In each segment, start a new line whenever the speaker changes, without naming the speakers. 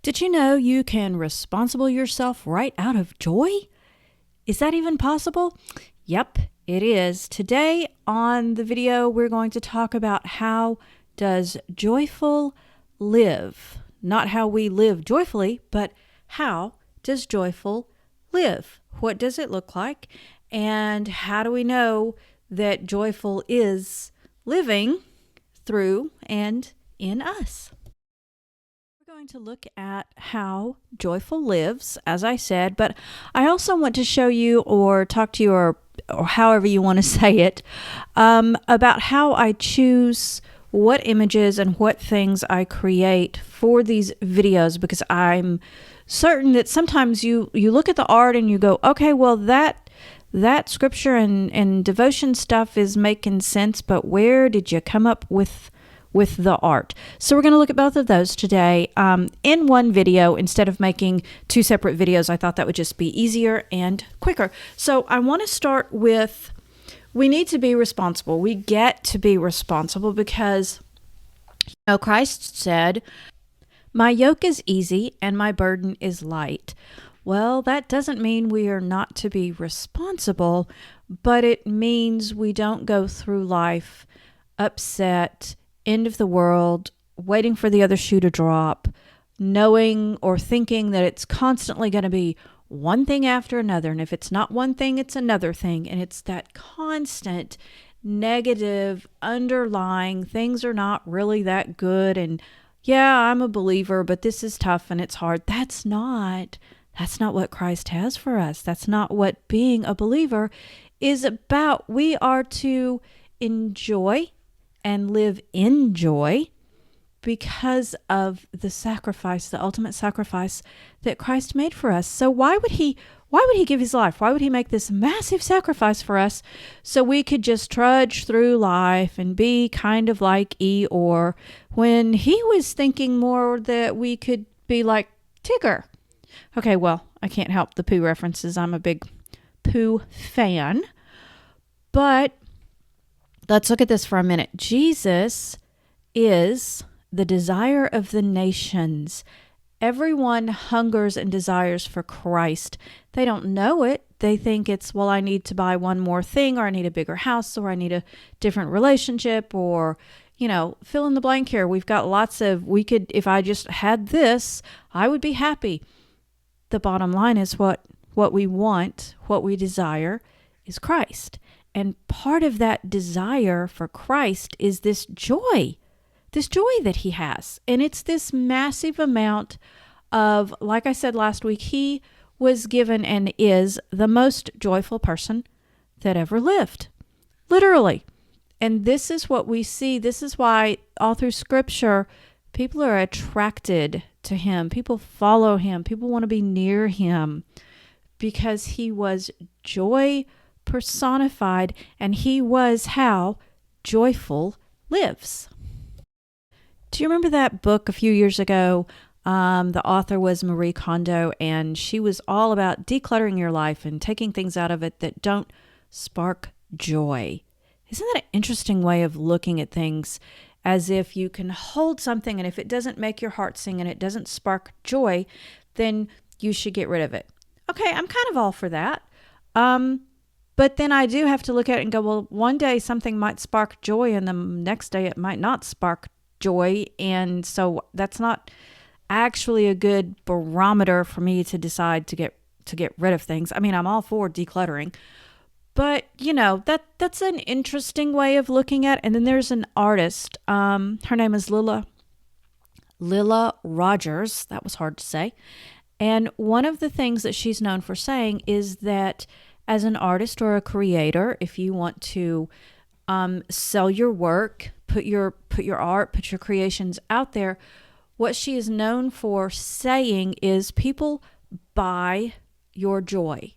Did you know you can responsible yourself right out of joy? Is that even possible? Yep, it is. Today on the video, we're going to talk about how does joyful live? Not how we live joyfully, but how does joyful live? What does it look like? And how do we know that joyful is living through and in us? We're going to look at how joyful lives, as I said, but I also want to show you or talk to you or however you want to say it, about how I choose what images and what things I create for these videos, because I'm certain that sometimes you look at the art and you go, okay, well, that scripture and devotion stuff is making sense, but where did you come up with the art? So we're going to look at both of those today in one video instead of making two separate videos. I thought that would just be easier and quicker. So I want to start with, we need to be responsible. We get to be responsible because, Christ said, "My yoke is easy and my burden is light." Well, that doesn't mean we are not to be responsible, but it means we don't go through life upset, end of the world, waiting for the other shoe to drop, knowing or thinking that it's constantly going to be one thing after another. And if it's not one thing, it's another thing. And it's that constant negative underlying things are not really that good. And yeah, I'm a believer, but this is tough and it's hard. That's not what Christ has for us. That's not what being a believer is about. We are to enjoy and live in joy because of the sacrifice, the ultimate sacrifice that Christ made for us. So why would he give his life? Why would he make this massive sacrifice for us so we could just trudge through life and be kind of like Eeyore, when he was thinking more that we could be like Tigger? Okay, well, I can't help the Pooh references. I'm a big Pooh fan. But let's look at this for a minute. Jesus is the desire of the nations. Everyone hungers and desires for Christ. They don't know it. They think it's, well, I need to buy one more thing, or I need a bigger house, or I need a different relationship, or, fill in the blank here. We've got if I just had this, I would be happy. The bottom line is what we want, what we desire is Christ. And part of that desire for Christ is this joy that he has. And it's this massive amount of, like I said last week, he was given and is the most joyful person that ever lived. Literally. And this is what we see. This is why all through Scripture, people are attracted to him. People follow him. People want to be near him because he was joy personified, and he was how joyful lives. Do you remember that book a few years ago? The author was Marie Kondo, and she was all about decluttering your life and taking things out of it that don't spark joy. Isn't that an interesting way of looking at things? As if you can hold something, and if it doesn't make your heart sing and it doesn't spark joy, then you should get rid of it. Okay, I'm kind of all for that. But then I do have to look at it and go, well, one day something might spark joy and the next day it might not spark joy. And so that's not actually a good barometer for me to decide to get rid of things. I mean, I'm all for decluttering, but that's an interesting way of looking at it. And then there's an artist, her name is Lilla Rogers. That was hard to say. And one of the things that she's known for saying is that as an artist or a creator, if you want to sell your work, put your art, put your creations out there, what she is known for saying is people buy your joy.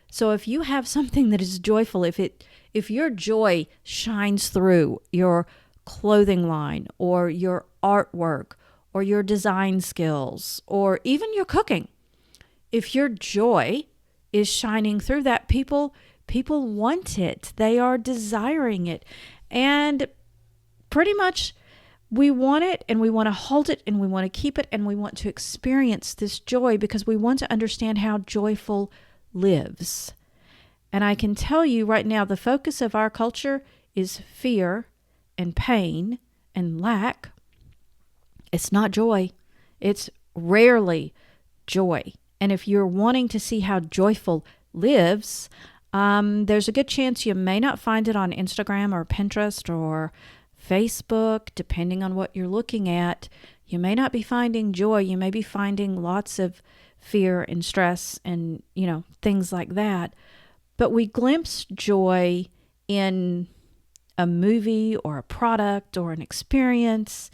So if you have something that is joyful, if your joy shines through your clothing line or your artwork or your design skills or even your cooking, if your joy is shining through that, people want it. They are desiring it. And pretty much We want it and we want to hold it and we want to keep it and we want to experience this joy because we want to understand how joyful lives. And I can tell you right now, the focus of our culture is fear and pain and lack. It's not joy. It's rarely joy. And if you're wanting to see how joyful lives, there's a good chance you may not find it on Instagram or Pinterest or Facebook, depending on what you're looking at. You may not be finding joy. You may be finding lots of fear and stress and, things like that. But we glimpse joy in a movie or a product or an experience,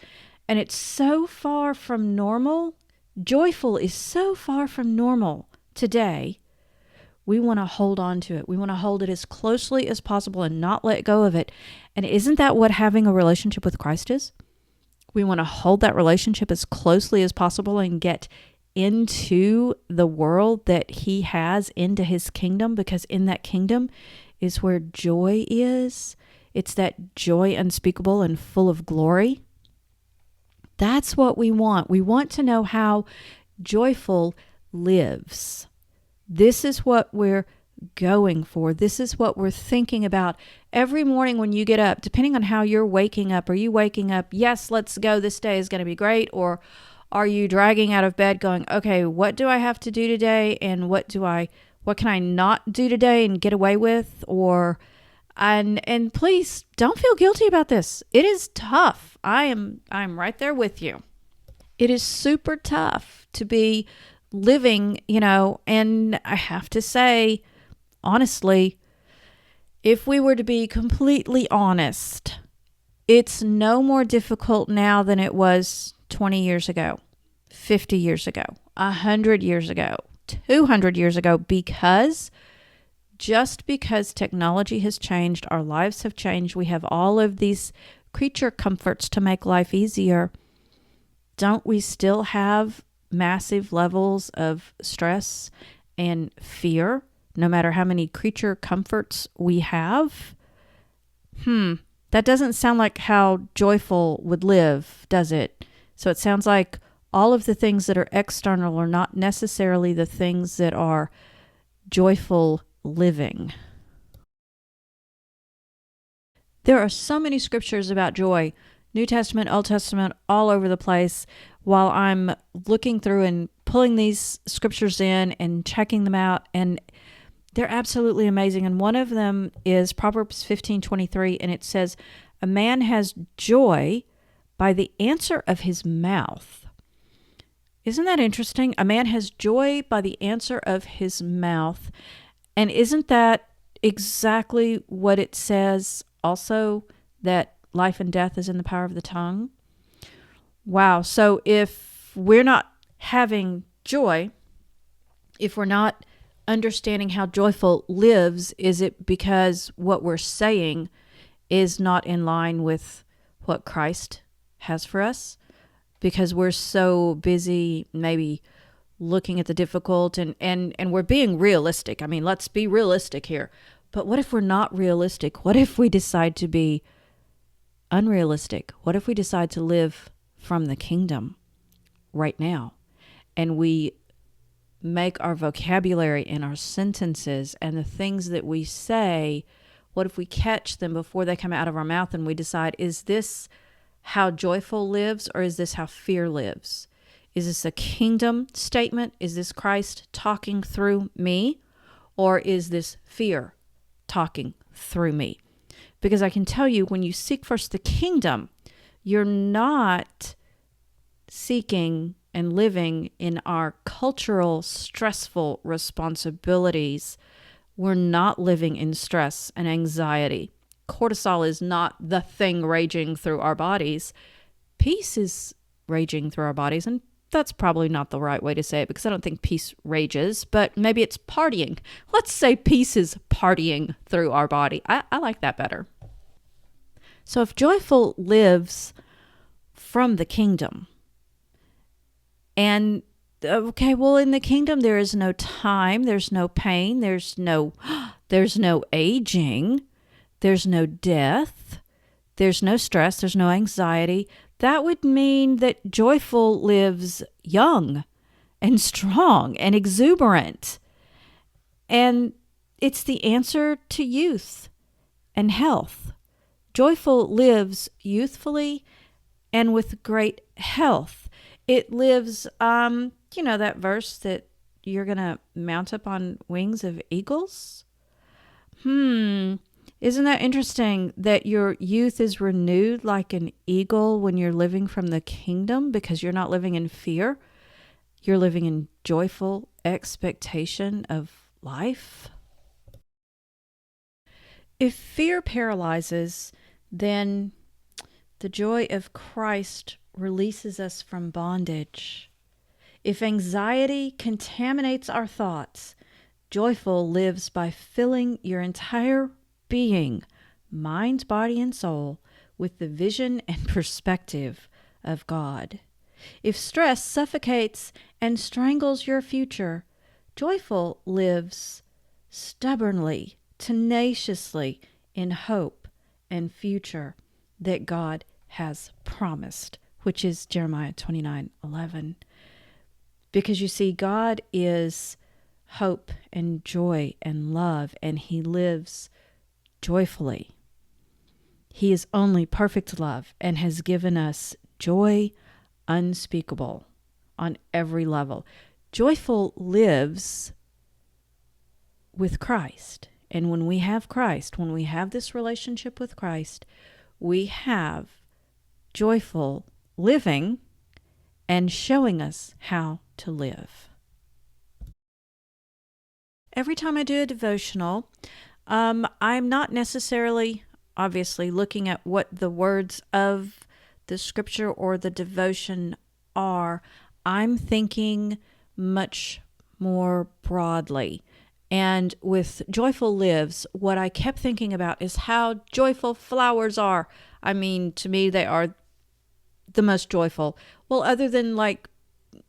and it's so far from normal. Joyful is so far from normal today. We want to hold on to it. We want to hold it as closely as possible and not let go of it. And isn't that what having a relationship with Christ is? We want to hold that relationship as closely as possible and get into the world that He has, into His kingdom, because in that kingdom is where joy is. It's that joy unspeakable and full of glory. That's what we want. We want to know how joyful lives. This is what we're going for. This is what we're thinking about every morning when you get up, depending on how you're waking up. Are you waking up, yes, let's go, this day is going to be great? Or are you dragging out of bed going, okay, what do I have to do today? And what can I not do today and get away with? And please don't feel guilty about this. It is tough. I'm right there with you. It is super tough to be living, and I have to say, honestly, if we were to be completely honest, it's no more difficult now than it was 20 years ago, 50 years ago, 100 years ago, 200 years ago, because technology has changed, our lives have changed, we have all of these creature comforts to make life easier. Don't we still have massive levels of stress and fear, no matter how many creature comforts we have? That doesn't sound like how joyful would live, does it? So it sounds like all of the things that are external are not necessarily the things that are joyful living. There are so many scriptures about joy, New Testament, Old Testament, all over the place. While I'm looking through and pulling these scriptures in and checking them out, and they're absolutely amazing. And one of them is Proverbs 15:23, and it says, "A man has joy by the answer of his mouth." Isn't that interesting? A man has joy by the answer of his mouth. And isn't that exactly what it says also, that life and death is in the power of the tongue? Wow. So if we're not having joy, if we're not understanding how joyful lives, is it because what we're saying is not in line with what Christ has for us? Because we're so busy maybe looking at the difficult and we're being realistic. I mean, let's be realistic here. But what if we're not realistic? What if we decide to be unrealistic? What if we decide to live from the kingdom right now? And we make our vocabulary and our sentences and the things that we say, what if we catch them before they come out of our mouth and we decide, is this how joyful lives or is this how fear lives? Is this a kingdom statement? Is this Christ talking through me? Or is this fear talking through me? Because I can tell you, when you seek first the kingdom, you're not seeking and living in our cultural, stressful responsibilities. We're not living in stress and anxiety. Cortisol is not the thing raging through our bodies. Peace is raging through our bodies, and that's probably not the right way to say it because I don't think peace rages, but maybe it's partying. Let's say peace is partying through our body. I like that better. So if joyful lives from the kingdom, and okay, well, in the kingdom there is no time, there's no pain, there's no aging, there's no death, There's no stress, there's no anxiety. That would mean that joyful lives young and strong and exuberant. And it's the answer to youth and health. Joyful lives youthfully and with great health. It lives, that verse that you're going to mount up on wings of eagles? Isn't that interesting that your youth is renewed like an eagle when you're living from the kingdom, because you're not living in fear? You're living in joyful expectation of life. If fear paralyzes, then the joy of Christ releases us from bondage. If anxiety contaminates our thoughts, joyful lives by filling your entire being, mind, body, and soul, with the vision and perspective of God. If stress suffocates and strangles your future, joyful lives stubbornly, tenaciously in hope and future that God has promised, which is Jeremiah 29:11. Because you see, God is hope and joy and love, and He lives joyfully. He is only perfect love and has given us joy unspeakable on every level. Joyful lives with Christ. And when we have Christ, when we have this relationship with Christ, we have joyful living and showing us how to live. Every time I do a devotional, I'm not necessarily, obviously, looking at what the words of the scripture or the devotion are. I'm thinking much more broadly. And with Joyful Lives, what I kept thinking about is how joyful flowers are. I mean, to me, they are the most joyful. Well, other than like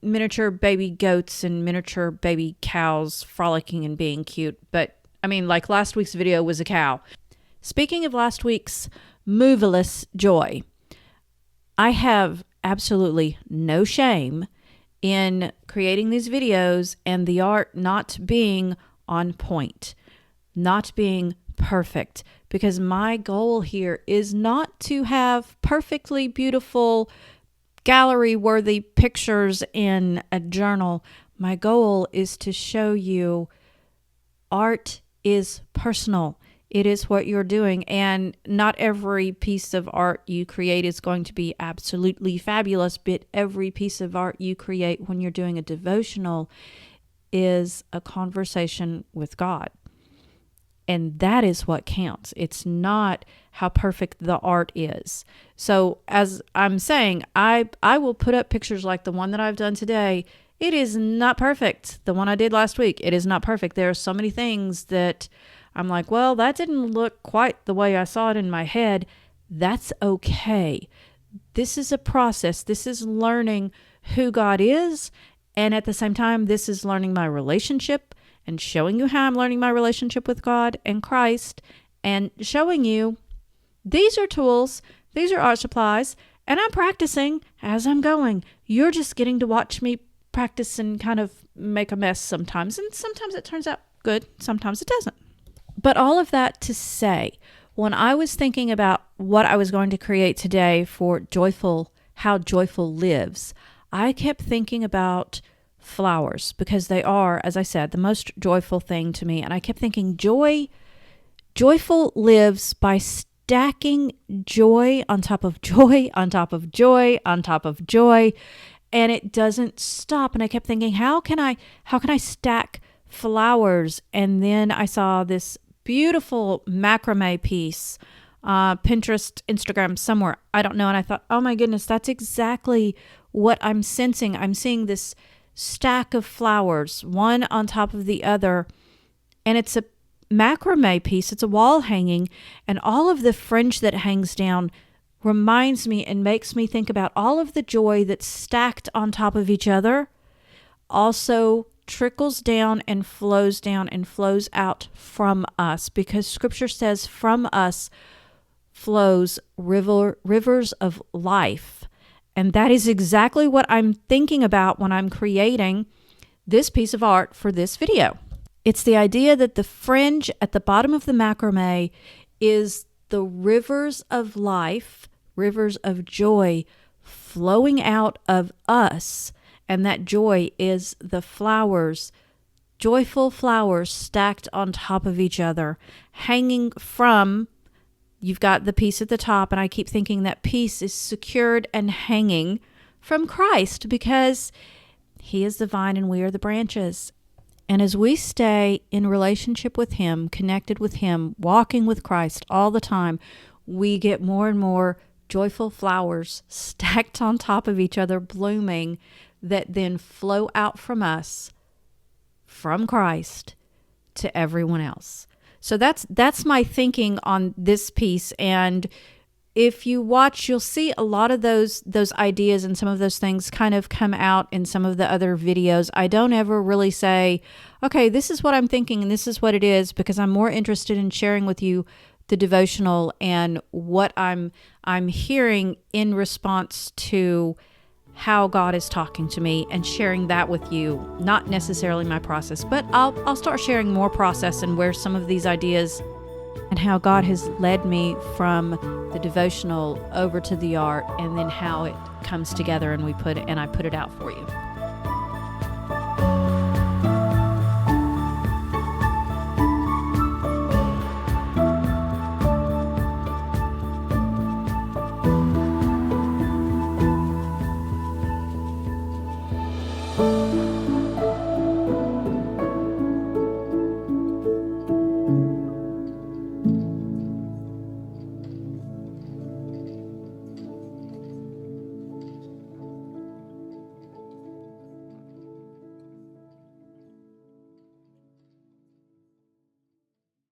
miniature baby goats and miniature baby cows frolicking and being cute. But I mean, like last week's video was a cow. Speaking of last week's moveless joy, I have absolutely no shame in creating these videos and the art not being on point, not being perfect, because my goal here is not to have perfectly beautiful gallery-worthy pictures in a journal. My goal is to show you art is personal. It is what you're doing, and not every piece of art you create is going to be absolutely fabulous, but every piece of art you create when you're doing a devotional is a conversation with God. And that is what counts. It's not how perfect the art is. So as I'm saying, I will put up pictures like the one that I've done today. It is not perfect. The one I did last week, it is not perfect. There are so many things that I'm like, well, that didn't look quite the way I saw it in my head. That's okay. This is a process. This is learning who God is. And at the same time, this is learning my relationship and showing you how I'm learning my relationship with God and Christ, and showing you these are tools, these are art supplies, and I'm practicing as I'm going. You're just getting to watch me practice and kind of make a mess sometimes. And sometimes it turns out good, sometimes it doesn't. But all of that to say, when I was thinking about what I was going to create today for how joyful lives, I kept thinking about flowers, because they are, as I said, the most joyful thing to me. And I kept thinking joyful lives by stacking joy on top of joy, on top of joy, on top of joy. And it doesn't stop. And I kept thinking, how can I stack flowers? And then I saw this beautiful macrame piece, Pinterest, Instagram, somewhere, I don't know. And I thought, oh my goodness, that's exactly what I'm sensing. I'm seeing this stack of flowers, one on top of the other, and it's a macrame piece. It's a wall hanging, and all of the fringe that hangs down reminds me and makes me think about all of the joy that's stacked on top of each other, also trickles down and flows out from us, because Scripture says from us flows rivers of life. And that is exactly what I'm thinking about when I'm creating this piece of art for this video. It's the idea that the fringe at the bottom of the macrame is the rivers of life, rivers of joy flowing out of us. And that joy is the flowers, joyful flowers stacked on top of each other, hanging from, you've got the piece at the top, and I keep thinking that piece is secured and hanging from Christ because He is the vine and we are the branches. And as we stay in relationship with Him, connected with Him, walking with Christ all the time, we get more and more joyful flowers stacked on top of each other, blooming, that then flow out from us, from Christ, to everyone else. So that's my thinking on this piece. And if you watch, you'll see a lot of those ideas and some of those things kind of come out in some of the other videos. I don't ever really say, okay, this is what I'm thinking and this is what it is, because I'm more interested in sharing with you the devotional and what I'm hearing in response to how God is talking to me and sharing that with you, not necessarily my process, but I'll start sharing more process and where some of these ideas and how God has led me from the devotional over to the art, and then how it comes together and I put it out for you.